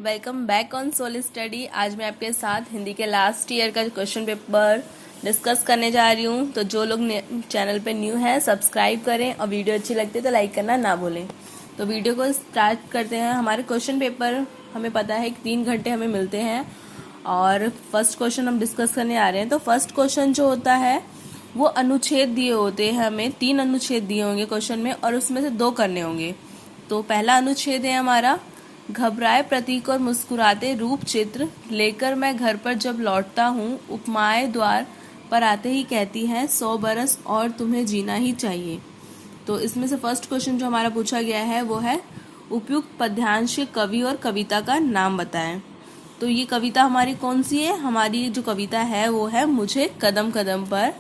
Welcome back on soul study. आज मैं आपके साथ हिंदी के लास्ट ईयर का क्वेश्चन पेपर डिस्कस करने जा रही हूँ। तो जो लोग चैनल पे न्यू है सब्सक्राइब करें और वीडियो अच्छी लगती है तो लाइक करना ना भूलें। तो वीडियो को स्टार्ट करते हैं। हमारे क्वेश्चन पेपर हमें पता है कि 3 घंटे हमें मिलते हैं और फर्स्ट क्वेश्चन हम डिस्कस करने आ रहे हैं। तो फर्स्ट क्वेश्चन जो होता है वो अनुच्छेद दिए होते हैं, हमें 3 अनुच्छेद दिए होंगे क्वेश्चन में और उसमें से 2 करने होंगे। तो पहला अनुच्छेद है हमारा, घबराए प्रतीक और मुस्कुराते रूप चित्र लेकर मैं घर पर जब लौटता हूँ, उपमाएं द्वार पर आते ही कहती हैं 100 बरस और तुम्हें जीना ही चाहिए। तो इसमें से फर्स्ट क्वेश्चन जो हमारा पूछा गया है वो है उपयुक्त पद्यांश के कवि और कविता का नाम बताएं। तो ये कविता हमारी कौन सी है? हमारी जो कविता है वो है मुझे कदम कदम पर,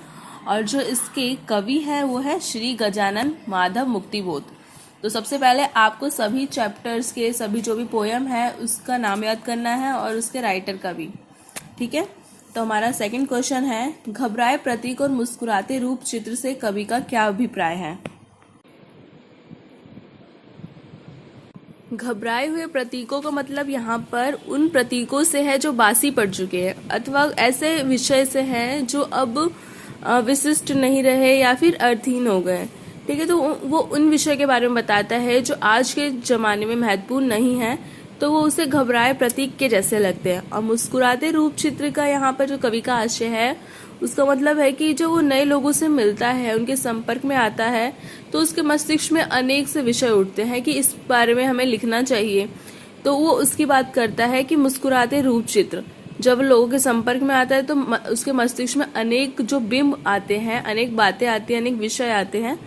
और जो इसके कवि है वो है श्री गजानन माधव मुक्तिबोध। तो सबसे पहले आपको सभी चैप्टर्स के सभी जो भी पोयम है उसका नाम याद करना है और उसके राइटर का भी, ठीक है। तो हमारा सेकंड क्वेश्चन है, घबराए प्रतीक और मुस्कुराते रूप चित्र से कवि का क्या अभिप्राय है? घबराए हुए प्रतीकों का मतलब यहाँ पर उन प्रतीकों से है जो बासी पड़ चुके हैं अथवा ऐसे विषय से है जो अब विशिष्ट नहीं रहे या फिर अर्थहीन हो गए, ठीक है। तो वो उन विषय के बारे में बताता है जो आज के जमाने में महत्वपूर्ण नहीं है, तो वो उसे घबराए प्रतीक के जैसे लगते हैं। और मुस्कुराते रूप चित्र का यहाँ पर जो कवि का आशय है उसका मतलब है कि जो वो नए लोगों से मिलता है, उनके संपर्क में आता है, तो उसके मस्तिष्क में अनेक से विषय उठते हैं कि इस बारे में हमें लिखना चाहिए। तो वो उसकी बात करता है कि मुस्कुराते रूप चित्र जब लोगों के संपर्क में आता है तो उसके मस्तिष्क में अनेक जो बिंब आते हैं, अनेक बातें आती हैं, अनेक विषय आते हैं,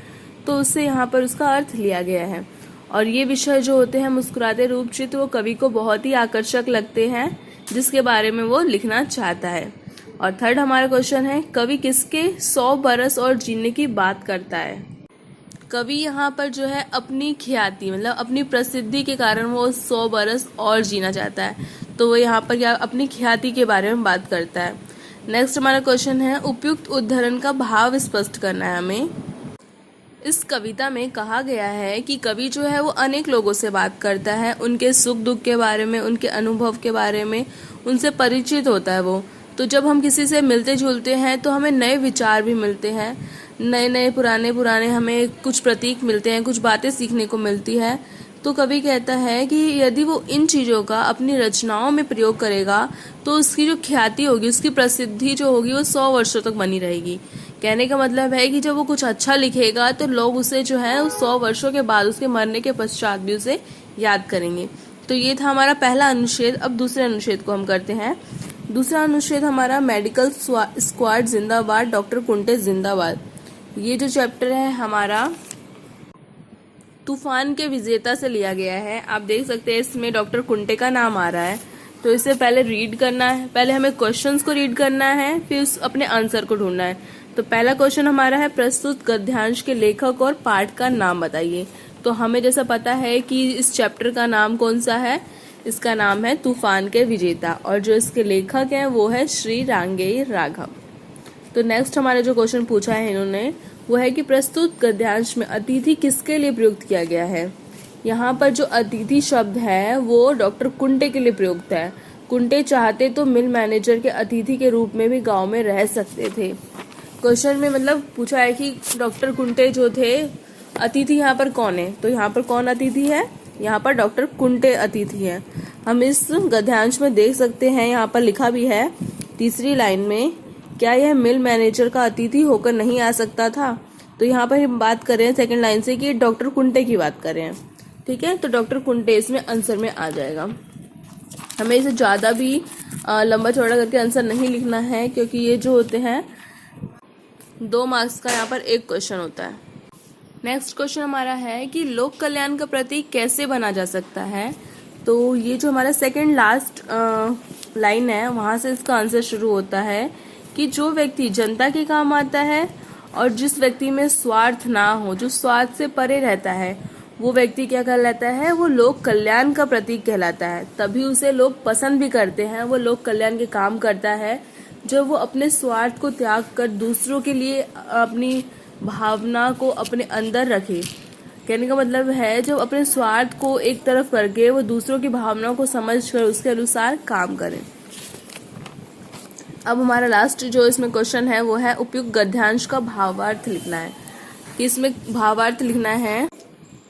तो उससे यहाँ पर उसका अर्थ लिया गया है। और ये विषय जो होते हैं मुस्कुराते रूप चित्र वो कवि को बहुत ही आकर्षक लगते हैं जिसके बारे में वो लिखना चाहता है। और थर्ड हमारा क्वेश्चन है, कवि किसके 100 बरस और जीने की बात करता है? कवि यहाँ पर जो है अपनी ख्याति मतलब अपनी प्रसिद्धि के कारण वो 100 बरस और जीना चाहता है, तो वो यहाँ पर क्या अपनी ख्याति के बारे में बात करता है। नेक्स्ट हमारा क्वेश्चन है, उपयुक्त उद्धरण का भाव स्पष्ट करना है हमें। इस कविता में कहा गया है कि कवि जो है वो अनेक लोगों से बात करता है, उनके सुख दुख के बारे में, उनके अनुभव के बारे में उनसे परिचित होता है वो। तो जब हम किसी से मिलते जुलते हैं तो हमें नए विचार भी मिलते हैं, नए नए पुराने पुराने हमें कुछ प्रतीक मिलते हैं, कुछ बातें सीखने को मिलती है। तो कवि कहता है कि यदि वो इन चीज़ों का अपनी रचनाओं में प्रयोग करेगा तो उसकी जो ख्याति होगी, उसकी प्रसिद्धि जो होगी वो 100 वर्षों तक बनी रहेगी। कहने का मतलब है कि जब वो कुछ अच्छा लिखेगा तो लोग उसे जो है 100 वर्षों के बाद, उसके मरने के पश्चात भी उसे याद करेंगे। तो ये था हमारा पहला अनुच्छेद। अब दूसरे अनुच्छेद को हम करते हैं। दूसरा अनुच्छेद हमारा मेडिकल स्क्वाड जिंदाबाद, डॉक्टर कुंटे जिंदाबाद। ये जो चैप्टर है हमारा तूफान के विजेता से लिया गया है। आप देख सकते हैं इसमें डॉक्टर कुंटे का नाम आ रहा है। तो इसे पहले रीड करना है, पहले हमें क्वेश्चंस को रीड करना है, फिर अपने आंसर को ढूंढना है। तो पहला क्वेश्चन हमारा है, प्रस्तुत गद्यांश के लेखक और पाठ का नाम बताइए। तो हमें जैसा पता है कि इस चैप्टर का नाम कौन सा है, इसका नाम है तूफान के विजेता, और जो इसके लेखक हैं वो है श्री रांगेय राघव। तो नेक्स्ट हमारा जो क्वेश्चन पूछा है इन्होंने वो है कि प्रस्तुत गद्यांश में अतिथि किसके लिए प्रयुक्त किया गया है? यहाँ पर जो अतिथि शब्द है वो डॉक्टर कुंटे के लिए प्रयुक्त है। कुंटे चाहते तो मिल मैनेजर के अतिथि के रूप में भी गांव में रह सकते थे। क्वेश्चन में मतलब पूछा है कि डॉक्टर कुंटे जो थे, अतिथि यहाँ पर कौन है? तो यहाँ पर कौन अतिथि है? यहाँ पर डॉक्टर कुंटे अतिथि है। हम इस गद्यांश में देख सकते हैं, यहाँ पर लिखा भी है तीसरी लाइन में, क्या यह मिल मैनेजर का अतिथि होकर नहीं आ सकता था? तो यहाँ पर हम बात कर रहे हैं सेकंड लाइन से कि डॉक्टर कुंटे की बात कर रहे हैं, ठीक है। तो डॉक्टर कुंटे इसमें आंसर में आ जाएगा। हमें इसे ज्यादा भी लंबा चौड़ा करके आंसर नहीं लिखना है क्योंकि ये जो होते हैं 2 मार्क्स का यहाँ पर एक क्वेश्चन होता है। नेक्स्ट क्वेश्चन हमारा है कि लोक कल्याण का प्रतीक कैसे बना जा सकता है? तो ये जो हमारा सेकंड लास्ट लाइन है वहां से इसका आंसर शुरू होता है कि जो व्यक्ति जनता के काम आता है और जिस व्यक्ति में स्वार्थ ना हो, जो स्वार्थ से परे रहता है, वो व्यक्ति क्या कहलाता है? वो लोक कल्याण का प्रतीक कहलाता है। तभी उसे लोग पसंद भी करते हैं। वो लोक कल्याण के काम करता है जब वो अपने स्वार्थ को त्याग कर दूसरों के लिए अपनी भावना को अपने अंदर रखे, कहने का मतलब है जब अपने स्वार्थ को एक तरफ करके वो दूसरों की भावनाओं को समझकर उसके अनुसार काम करें। अब हमारा लास्ट जो इसमें क्वेश्चन है वो है उपयुक्त गद्यांश का भावार्थ लिखना है। कि इसमें भावार्थ लिखना है,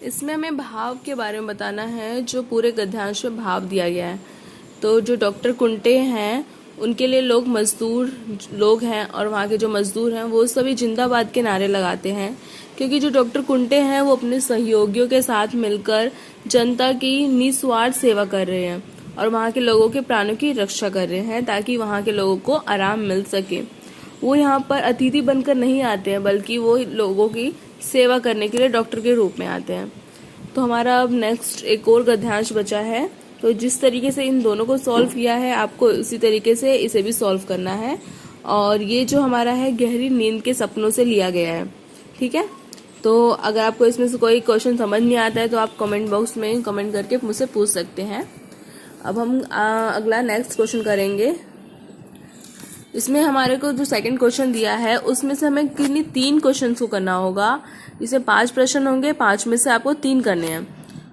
इसमें हमें भाव के बारे में बताना है जो पूरे गद्यांश में भाव दिया गया है। तो जो डॉक्टर कुंटे हैं उनके लिए लोग मजदूर लोग हैं और वहाँ के जो मजदूर हैं वो सभी जिंदाबाद के नारे लगाते हैं, क्योंकि जो डॉक्टर कुंटे हैं वो अपने सहयोगियों के साथ मिलकर जनता की निस्वार्थ सेवा कर रहे हैं और वहाँ के लोगों के प्राणों की रक्षा कर रहे हैं ताकि वहाँ के लोगों को आराम मिल सके। वो यहाँ पर अतिथि बनकर नहीं आते हैं बल्कि वो लोगों की सेवा करने के लिए डॉक्टर के रूप में आते हैं। तो हमारा अब नेक्स्ट एक और गद्यांश बचा है। तो जिस तरीके से इन दोनों को सॉल्व किया है आपको उसी तरीके से इसे भी सॉल्व करना है। और ये जो हमारा है गहरी नींद के सपनों से लिया गया है। ठीक है, तो अगर आपको इसमें से कोई क्वेश्चन समझ नहीं आता है तो आप कमेंट बॉक्स में कमेंट करके मुझसे पूछ सकते हैं। अब हम अगला नेक्स्ट क्वेश्चन करेंगे। इसमें हमारे को जो सेकंड क्वेश्चन दिया है उसमें से हमें किन्हीं 3 क्वेश्चन को करना होगा। इसे 5 प्रश्न होंगे, 5 में से आपको 3 करने हैं।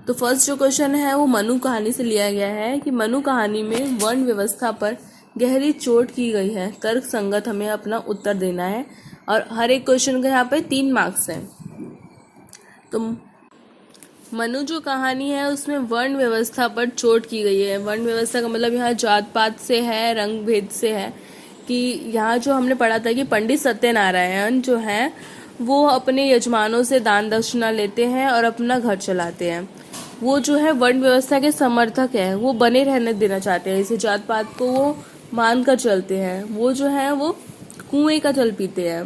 तो फर्स्ट जो क्वेश्चन है वो मनु कहानी से लिया गया है कि मनु कहानी में वर्ण व्यवस्था पर गहरी चोट की गई है, तर्क संगत हमें अपना उत्तर देना है और हर एक क्वेश्चन का यहाँ पे 3 मार्क्स हैं। तो मनु जो कहानी है उसमें वर्ण व्यवस्था पर चोट की गई है। वर्ण व्यवस्था का मतलब यहाँ जात पात से है, रंग भेद से है। कि यहाँ जो हमने पढ़ा था कि पंडित सत्यनारायण जो है वो अपने यजमानों से दान दक्षिणा लेते हैं और अपना घर चलाते हैं। वो जो है वर्ण व्यवस्था के समर्थक है, वो बने रहने देना चाहते हैं, इसे जात पात को वो मान कर चलते हैं। वो जो है वो कुएं का जल पीते हैं।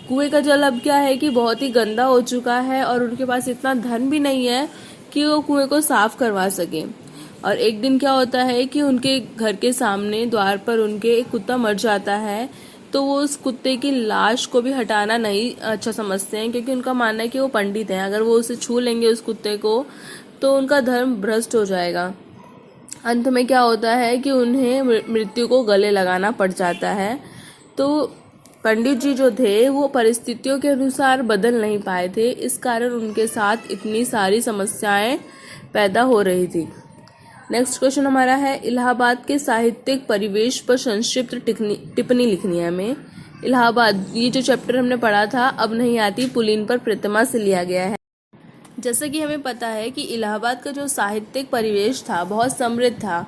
कुएं का जल अब क्या है कि बहुत ही गंदा हो चुका है और उनके पास इतना धन भी नहीं है कि वो कुएं को साफ करवा सके। और एक दिन क्या होता है कि उनके घर के सामने द्वार पर उनके एक कुत्ता मर जाता है। तो वो उस कुत्ते की लाश को भी हटाना नहीं अच्छा समझते हैं, क्योंकि उनका मानना है कि वो पंडित हैं, अगर वो उसे छू लेंगे उस कुत्ते को तो उनका धर्म भ्रष्ट हो जाएगा। अंत में क्या होता है कि उन्हें मृत्यु को गले लगाना पड़ जाता है। तो पंडित जी जो थे वो परिस्थितियों के अनुसार बदल नहीं पाए थे, इस कारण उनके साथ इतनी सारी समस्याएं पैदा हो रही थी। नेक्स्ट क्वेश्चन हमारा है इलाहाबाद के साहित्यिक परिवेश पर संक्षिप्त टिप्पणी लिखनी है हमें। इलाहाबाद ये जो चैप्टर हमने पढ़ा था अब नहीं आती पुलीन पर प्रतिमा से लिया गया है। जैसा कि हमें पता है कि इलाहाबाद का जो साहित्यिक परिवेश था बहुत समृद्ध था।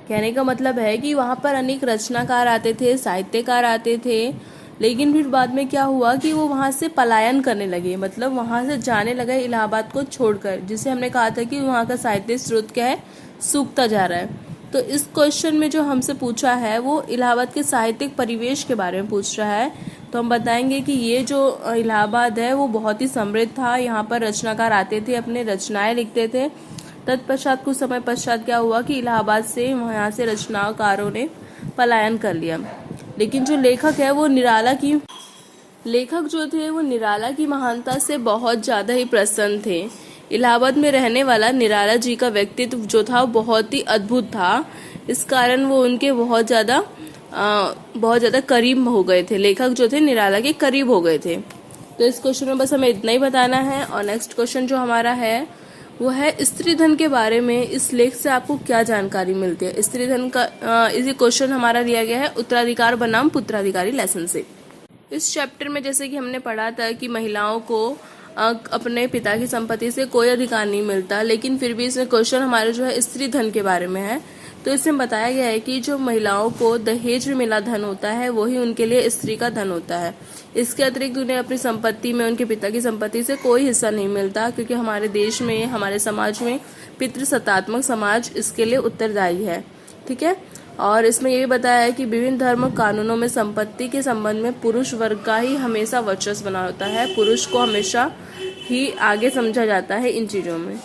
कहने का मतलब है कि वहाँ पर अनेक रचनाकार आते थे, साहित्यकार आते थे, लेकिन फिर बाद में क्या हुआ कि वो वहाँ से पलायन करने लगे, मतलब वहाँ से जाने लगे इलाहाबाद को छोड़कर, जिसे हमने कहा था कि वहाँ का साहित्य स्रोत क्या है, सूखता जा रहा है। तो इस क्वेश्चन में जो हमसे पूछा है वो इलाहाबाद के साहित्यिक परिवेश के बारे में पूछ रहा है। तो हम बताएंगे कि ये जो इलाहाबाद है वो बहुत ही समृद्ध था। यहाँ पर रचनाकार आते थे, अपने रचनाएं लिखते थे। तत्पश्चात कुछ समय पश्चात क्या हुआ कि इलाहाबाद से यहाँ से रचनाकारों ने पलायन कर लिया। लेकिन जो लेखक है वो लेखक जो थे वो निराला की महानता से बहुत ज़्यादा ही प्रसन्न थे। इलाहाबाद में रहने वाला निराला जी का व्यक्तित्व जो था बहुत ही अद्भुत था, इस कारण वो उनके बहुत ज़्यादा करीब हो गए थे। लेखक जो थे निराला के करीब हो गए थे। तो इस क्वेश्चन में बस हमें इतना ही बताना है। और नेक्स्ट क्वेश्चन जो हमारा है वो है स्त्री धन के बारे में इस लेख से आपको क्या जानकारी मिलती है। स्त्री धन का इसी क्वेश्चन हमारा लिया गया है उत्तराधिकार बनाम पुत्राधिकारी लेसन से। इस चैप्टर में जैसे कि हमने पढ़ा था कि महिलाओं को अपने पिता की संपत्ति से कोई अधिकार नहीं मिलता, लेकिन फिर भी इसमें क्वेश्चन हमारे जो है स्त्री धन के बारे में है। तो इसमें बताया गया है कि जो महिलाओं को दहेज में मिला धन होता है वही उनके लिए स्त्री का धन होता है। इसके अतिरिक्त उन्हें अपनी संपत्ति में उनके पिता की संपत्ति से कोई हिस्सा नहीं मिलता, क्योंकि हमारे देश में, हमारे समाज में पितृसत्तात्मक समाज इसके लिए उत्तरदायी है। ठीक है, और इसमें ये भी बताया है कि विभिन्न धर्म कानूनों में संपत्ति के संबंध में पुरुष वर्ग का ही हमेशा वर्चस्व बना होता है, पुरुष को हमेशा ही आगे समझा जाता है इन चीज़ों में।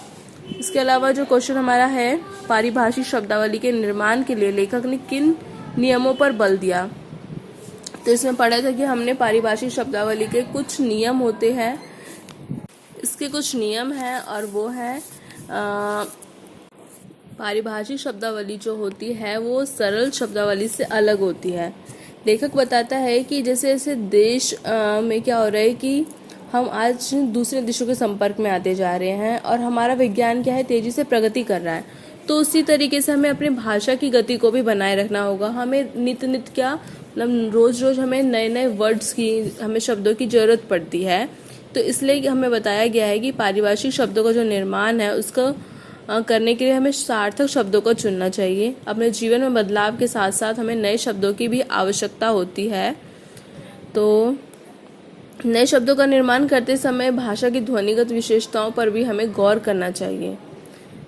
इसके अलावा जो क्वेश्चन हमारा है पारिभाषिक शब्दावली के निर्माण के लिए लेखक ने किन नियमों पर बल दिया। तो इसमें पढ़ा था कि हमने पारिभाषिक शब्दावली के कुछ नियम होते हैं, इसके कुछ नियम हैं और वो है पारिभाषिक शब्दावली जो होती है वो सरल शब्दावली से अलग होती है। लेखक बताता है कि जैसे जैसे देश में क्या हो रहा है कि हम आज दूसरे देशों के संपर्क में आते जा रहे हैं और हमारा विज्ञान क्या है, तेजी से प्रगति कर रहा है। तो उसी तरीके से हमें अपनी भाषा की गति को भी बनाए रखना होगा। हमें नित्य नित्य क्या मतलब रोज रोज हमें नए नए वर्ड्स की, हमें शब्दों की जरूरत पड़ती है। तो इसलिए हमें बताया गया है कि पारिभाषिक शब्दों का जो निर्माण है उसका करने के लिए हमें सार्थक शब्दों को चुनना चाहिए। अपने जीवन में बदलाव के साथ साथ हमें नए शब्दों की भी आवश्यकता होती है। तो नए शब्दों का निर्माण करते समय भाषा की ध्वनिगत विशेषताओं पर भी हमें गौर करना चाहिए।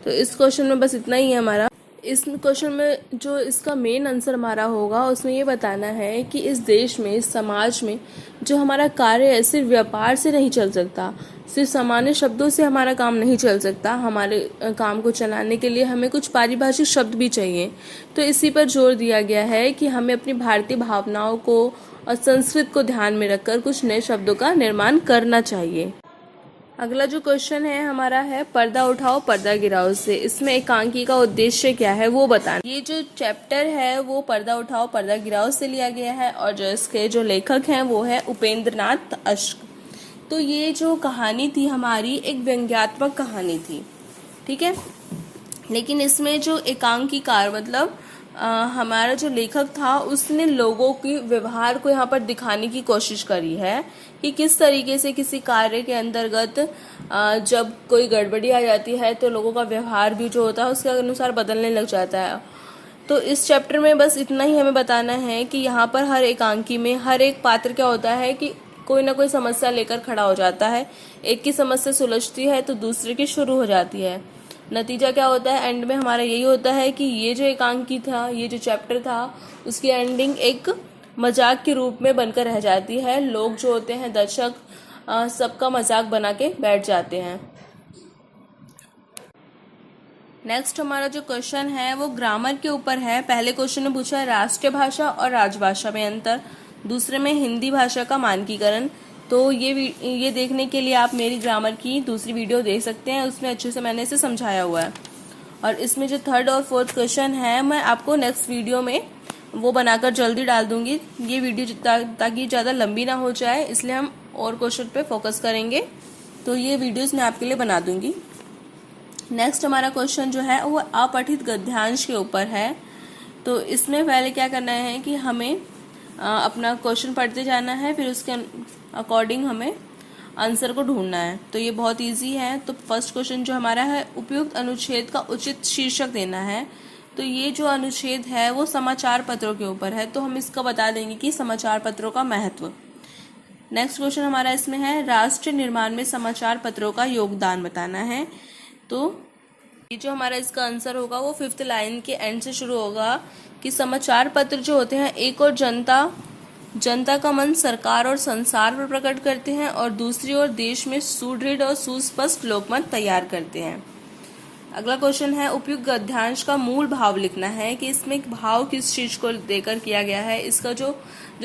तो इस क्वेश्चन में बस इतना ही है हमारा। इस क्वेश्चन में जो इसका मेन आंसर हमारा होगा उसमें ये बताना है कि इस देश में, इस समाज में जो हमारा कार्य है सिर्फ व्यापार से नहीं चल सकता, सिर्फ सामान्य शब्दों से हमारा काम नहीं चल सकता। हमारे काम को चलाने के लिए हमें कुछ पारिभाषिक शब्द भी चाहिए। तो इसी पर जोर दिया गया है कि हमें अपनी भारतीय भावनाओं को और संस्कृत को ध्यान में रखकर कुछ नए शब्दों का निर्माण करना चाहिए। अगला जो क्वेश्चन है हमारा है पर्दा उठाओ पर्दा गिराओ से। इसमें एकांकी का उद्देश्य क्या है वो बताना। ये जो चैप्टर है वो पर्दा उठाओ पर्दा गिराओ से लिया गया है और जो इसके जो लेखक हैं वो है उपेंद्र नाथ अश्क। तो ये जो कहानी थी हमारी एक व्यंग्यात्मक कहानी थी, ठीक है। लेकिन इसमें जो एकांकीकार मतलब हमारा जो लेखक था उसने लोगों की व्यवहार को यहाँ पर दिखाने की कोशिश करी है कि किस तरीके से किसी कार्य के अंतर्गत जब कोई गड़बड़ी आ जाती है तो लोगों का व्यवहार भी जो होता है उसके अनुसार बदलने लग जाता है। तो इस चैप्टर में बस इतना ही हमें बताना है कि यहाँ पर हर एकांकी में हर एक पात्र क्या होता है कि कोई ना कोई समस्या लेकर खड़ा हो जाता है। एक की समस्या सुलझती है तो दूसरे की शुरू हो जाती है। नतीजा क्या होता है, एंड में हमारा यही होता है कि ये जो एकांकी था, ये जो चैप्टर था, उसकी एंडिंग एक मजाक के रूप में बनकर रह जाती है। लोग जो होते हैं दर्शक सबका मजाक बना के बैठ जाते हैं। नेक्स्ट हमारा जो क्वेश्चन है वो ग्रामर के ऊपर है। पहले क्वेश्चन में पूछा है राष्ट्रीय भाषा और राजभाषा में अंतर, दूसरे में हिंदी भाषा का मानकीकरण। तो ये देखने के लिए आप मेरी ग्रामर की दूसरी वीडियो देख सकते हैं, उसमें अच्छे से मैंने इसे समझाया हुआ है। और इसमें जो थर्ड और फोर्थ क्वेश्चन है मैं आपको नेक्स्ट वीडियो में वो बनाकर जल्दी डाल दूंगी। ये वीडियो ताकि ज़्यादा लंबी ना हो जाए इसलिए हम और क्वेश्चन पे फोकस करेंगे। तो ये वीडियोस मैं आपके लिए बना दूंगी। नेक्स्ट हमारा क्वेश्चन जो है वो अपठित गद्यांश के ऊपर है। तो इसमें पहले क्या करना है कि हमें अपना क्वेश्चन पढ़ते जाना है, फिर उसके अकॉर्डिंग हमें आंसर को ढूंढना है। तो ये बहुत इजी है। तो फर्स्ट क्वेश्चन जो हमारा है उपयुक्त अनुच्छेद का उचित शीर्षक देना है। तो ये जो अनुच्छेद है वो समाचार पत्रों के ऊपर है, तो हम इसका बता देंगे कि समाचार पत्रों का महत्व। नेक्स्ट क्वेश्चन हमारा इसमें है राष्ट्र निर्माण में समाचार पत्रों का योगदान बताना है। तो ये जो हमारा इसका आंसर होगा वो 5th लाइन के एंड से शुरू होगा कि समाचार पत्र जो होते हैं एक और जनता का मन सरकार और संसार पर प्रकट करते हैं और दूसरी ओर देश में सुदृढ़ और सुस्पष्ट लोकमत तैयार करते हैं। अगला क्वेश्चन है उपयुक्त गद्यांश का मूल भाव लिखना है कि इसमें भाव किस चीज को देकर किया गया है, इसका जो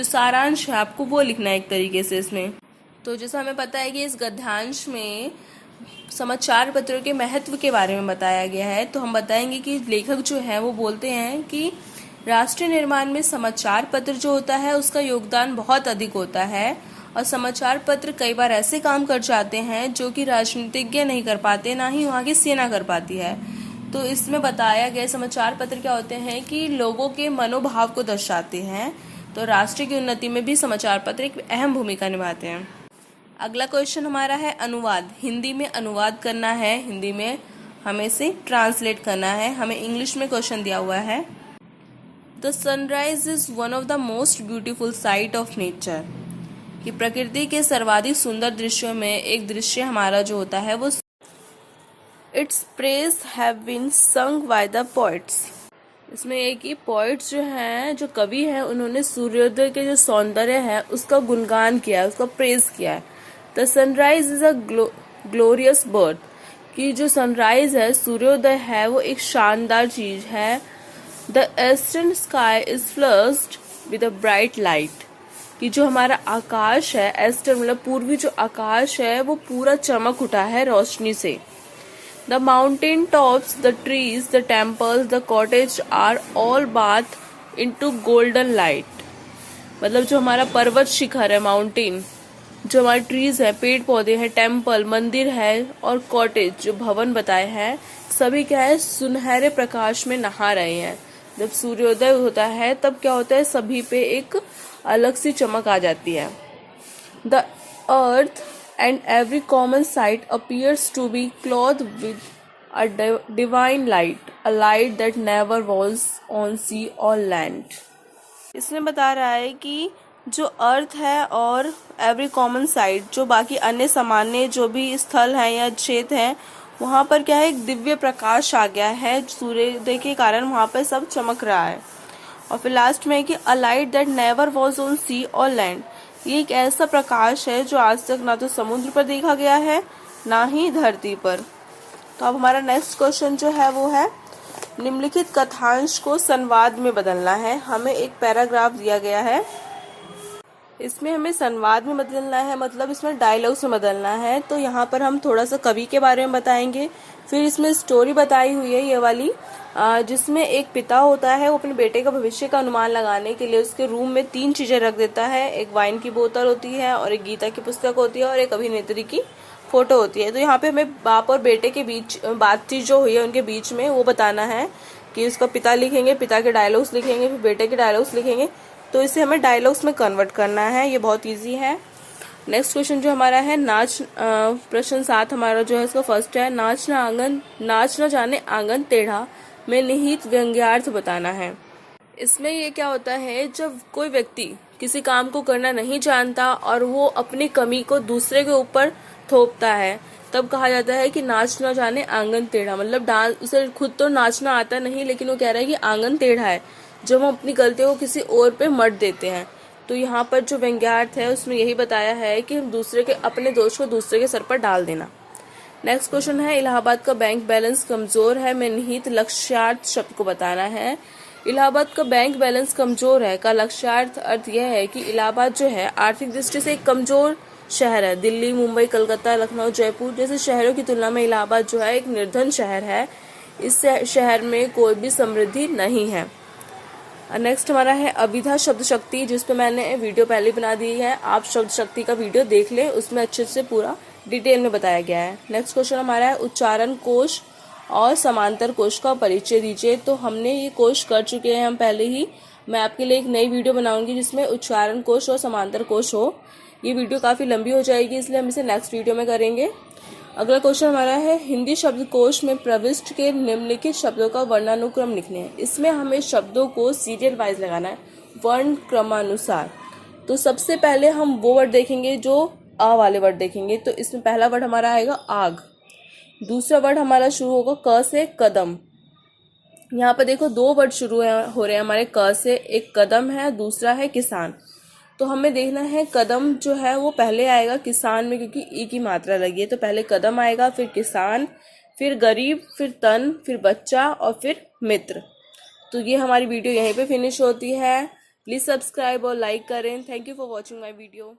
सारांश है आपको वो लिखना है एक तरीके से इसमें। तो जैसा हमें पता है कि इस गद्यांश में समाचार पत्रों के महत्व के बारे में बताया गया है। तो हम बताएंगे कि लेखक जो है वो बोलते हैं कि राष्ट्रीय निर्माण में समाचार पत्र जो होता है उसका योगदान बहुत अधिक होता है और समाचार पत्र कई बार ऐसे काम कर जाते हैं जो कि राजनीतिज्ञ नहीं कर पाते, ना ही वहाँ की सेना कर पाती है। तो इसमें बताया गया समाचार पत्र क्या होते हैं कि लोगों के मनोभाव को दर्शाते हैं। तो राष्ट्र की उन्नति में भी समाचार पत्र एक अहम भूमिका निभाते हैं। अगला क्वेश्चन हमारा है अनुवाद। हिंदी में अनुवाद करना है, हिंदी में हमें इसे ट्रांसलेट करना है। हमें इंग्लिश में क्वेश्चन दिया हुआ है the sunrise is one of the most beautiful sight of nature, कि प्रकृति के सर्वाधिक सुंदर दृश्यों में एक दृश्य हमारा जो होता है वो its praise have been sung by the poets. इसमें एक ही पोइट्स जो हैं, जो कवि हैं, उन्होंने सूर्योदय के जो सौंदर्य है उसका गुणगान किया है, उसका प्रेज किया है। The sunrise is a glorious birth, कि जो सनराइज है, सूर्योदय है, वो एक शानदार चीज है। The eastern sky is flushed with a bright light, कि जो हमारा आकाश है, ईस्टर्न मतलब पूर्वी जो आकाश है वो पूरा चमक उठा है रोशनी से। The mountain tops, the trees, the temples, the cottage are all bath into golden light, मतलब जो हमारा पर्वत शिखर है, माउंटेन, जो हमारे ट्रीज है, पेड़ पौधे हैं, टेम्पल, मंदिर है और कॉटेज जो भवन बताए हैं, सभी क्या है, सुनहरे प्रकाश में नहा रहे हैं। जब सूर्योदय होता है तब क्या होता है, सभी पे एक अलग सी चमक आ जाती है। The earth and every common sight appears to be cloth with a divine light, a light that never was on sea or land. इसमें बता रहा है कि जो अर्थ है और एवरी कॉमन साइट, जो बाकी अन्य सामान्य जो भी स्थल हैं या क्षेत्र हैं, वहाँ पर क्या है, एक दिव्य प्रकाश आ गया है सूर्योदय के कारण, वहाँ पर सब चमक रहा है। और फिर लास्ट में है कि a light that never was on sea or land, ये एक ऐसा प्रकाश है जो आज तक ना तो समुद्र पर देखा गया है ना ही धरती पर। तो अब हमारा नेक्स्ट क्वेश्चन जो है वो है, निम्नलिखित कथांश को संवाद में बदलना है। हमें एक पैराग्राफ दिया गया है, इसमें हमें संवाद में बदलना है, मतलब इसमें डायलॉग्स में बदलना है। तो यहाँ पर हम थोड़ा सा कवि के बारे में बताएंगे, फिर इसमें स्टोरी बताई हुई है ये वाली, जिसमें एक पिता होता है, वो अपने बेटे का भविष्य का अनुमान लगाने के लिए उसके रूम में 3 चीजें रख देता है। एक वाइन की बोतल होती है और एक गीता की पुस्तक होती है और एक अभिनेत्री की फोटो होती है। तो यहाँ पे हमें बाप और बेटे के बीच बातचीत जो हुई है उनके बीच में वो बताना है कि उसका पिता लिखेंगे, पिता के डायलॉग्स लिखेंगे, फिर बेटे के डायलॉग्स लिखेंगे। तो इसे हमें डायलॉग्स में कन्वर्ट करना है, ये बहुत इजी है। नेक्स्ट क्वेश्चन जो हमारा है, प्रश्न 7 हमारा जो है इसका फर्स्ट है, नाच न जाने आंगन टेढ़ा में निहित व्यंग्यार्थ बताना है। इसमें ये क्या होता है, जब कोई व्यक्ति किसी काम को करना नहीं जानता और वो अपनी कमी को दूसरे के ऊपर थोपता है, तब कहा जाता है कि नाच न जाने आंगन टेढ़ा। मतलब डांस, उसे खुद तो नाचना आता नहीं, लेकिन वो कह रहा है कि आंगन टेढ़ा है, जब हम अपनी गलतियों को किसी और पे मत देते हैं। तो यहाँ पर जो व्यंग्यार्थ है उसमें यही बताया है कि दूसरे के अपने दोष को दूसरे के सर पर डाल देना। नेक्स्ट क्वेश्चन है, इलाहाबाद का बैंक बैलेंस कमजोर है में निहित लक्ष्यार्थ शब्द को बताना है। इलाहाबाद का बैंक बैलेंस कमजोर है का लक्ष्यार्थ अर्थ यह है कि इलाहाबाद जो है आर्थिक दृष्टि से एक कमजोर शहर है। दिल्ली, मुंबई, कलकत्ता, लखनऊ, जयपुर जैसे शहरों की तुलना में इलाहाबाद जो है एक निर्धन शहर है। इस शहर में कोई भी समृद्धि नहीं है। नेक्स्ट हमारा है अभिधा शब्द शक्ति, जिसपे मैंने वीडियो पहले बना दी है, आप शब्द शक्ति का वीडियो देख लें, उसमें अच्छे से पूरा डिटेल में बताया गया है। नेक्स्ट क्वेश्चन हमारा है उच्चारण कोश और समांतर कोश का परिचय दीजिए। तो हमने ये कोश कर चुके हैं हम पहले ही, मैं आपके लिए एक नई वीडियो बनाऊंगी जिसमें उच्चारण कोश और समांतर कोश हो। ये वीडियो काफ़ी लंबी हो जाएगी, इसलिए हम इसे नेक्स्ट वीडियो में करेंगे। अगला क्वेश्चन हमारा है, हिंदी शब्दकोश में प्रविष्ट के निम्नलिखित शब्दों का वर्णानुक्रम लिखने हैं। इसमें हमें शब्दों को सीरियल वाइज लगाना है, वर्ण क्रमानुसार। तो सबसे पहले हम वो वर्ड देखेंगे जो आ वाले वर्ड देखेंगे। तो इसमें पहला वर्ड हमारा आएगा आग, दूसरा वर्ड हमारा शुरू होगा क से, कदम। यहाँ पर देखो 2 वर्ड शुरू हो रहे हैं हमारे क से, एक कदम है, दूसरा है किसान। तो हमें देखना है कदम जो है वो पहले आएगा किसान में, क्योंकि ई की मात्रा लगी है। तो पहले कदम आएगा, फिर किसान, फिर गरीब, फिर तन, फिर बच्चा और फिर मित्र। तो ये हमारी वीडियो यहीं पे फिनिश होती है। प्लीज़ सब्सक्राइब और लाइक करें। Thank you for watching my video.